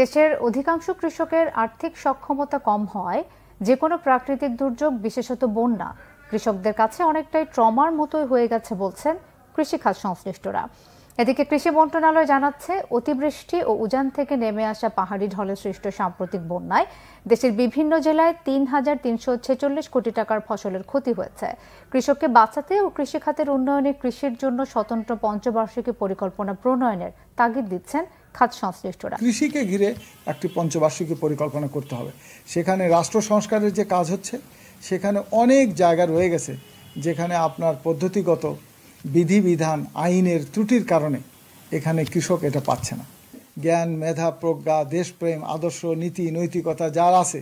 দেশের অধিকাংশ কৃষকের আর্থিক সক্ষমতা কম হওয়ায় যে কোনো প্রাকৃতিক দুর্যোগ, বিশেষত বন্যা, কৃষকদের কাছে অনেকটাই ট্রমার মতোই হয়ে গেছে বলছেন কৃষিখাত সংশ্লিষ্টরা। এদিকে কৃষি মন্ত্রণালয় জানাচ্ছে, অতিবৃষ্টি ও উজান থেকে নেমে আসা পাহাড়ি ঢলে সৃষ্ট সাম্প্রতিক বন্যায় দেশের বিভিন্ন জেলায় ৩,৩৪৬ কোটি টাকার ফসলের ক্ষতি হয়েছে। কৃষককে বাঁচাতে ও কৃষিখাতের উন্নয়নে কৃষির জন্য স্বতন্ত্র পঞ্চবার্ষিকী পরিকল্পনা প্রণয়নের তাগিদ দিচ্ছেন খাত সংশ্লিষ্টরা। কৃষিকে ঘিরে একটি পঞ্চবার্ষিকী পরিকল্পনা করতে হবে। সেখানে রাষ্ট্র সংস্কারের যে কাজ হচ্ছে, সেখানে অনেক জায়গা রয়ে গেছে যেখানে আপনার পদ্ধতিগত বিধিবিধান, আইনের ত্রুটির কারণে এখানে কৃষক এটা পাচ্ছে না। জ্ঞান, মেধা, প্রজ্ঞা, দেশপ্রেম, আদর্শ, নীতি, নৈতিকতা যার আছে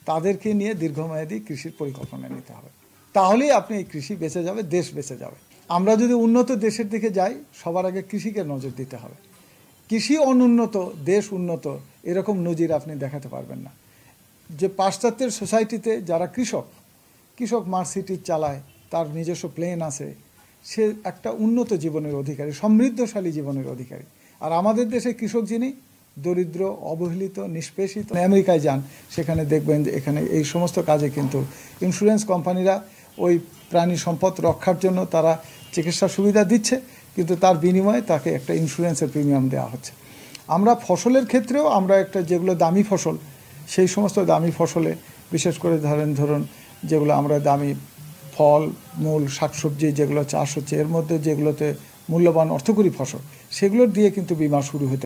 তাদেরকে নিয়ে দীর্ঘমেয়াদী কৃষির পরিকল্পনা নিতে হবে। তাহলেই আপনি এই কৃষি বেঁচে যাবে, দেশ বেঁচে যাবে। আমরা যদি উন্নত দেশের দিকে যাই, সবার আগে কৃষিকে নজর দিতে হবে। কৃষি অনুন্নত, দেশ উন্নত, এরকম নজির আপনি দেখাতে পারবেন না। যে পাশ্চাত্যের সোসাইটিতে যারা কৃষক মার্সিডিজ চালায়, তার নিজস্ব প্লেন আছে, সে একটা উন্নত জীবনের অধিকারী, সমৃদ্ধশালী জীবনের অধিকারী। আর আমাদের দেশে কৃষক যিনি দরিদ্র, অবহেলিত, নিষ্পেষিত। আমেরিকায় যান, সেখানে দেখবেন যে এখানে এই সমস্ত কাজে কিন্তু ইন্স্যুরেন্স কোম্পানিরা ওই প্রাণী সম্পদ রক্ষার জন্য তারা চিকিৎসা সুবিধা দিচ্ছে, কিন্তু তার বিনিময়ে তাকে একটা ইন্স্যুরেন্সের প্রিমিয়াম দেওয়া হচ্ছে। আমরা ফসলের ক্ষেত্রেও আমরা একটা যেগুলো দামি ফসল, সেই সমস্ত দামি ফসলে বিশেষ করে ধরুন যেগুলো আমরা দামি ফল, মূল, শাকসবজি যেগুলো চাষ হচ্ছে, এর মধ্যে যেগুলোতে মূল্যবান অর্থকরী ফসল, সেগুলোর দিয়ে কিন্তু বীমা শুরু হতে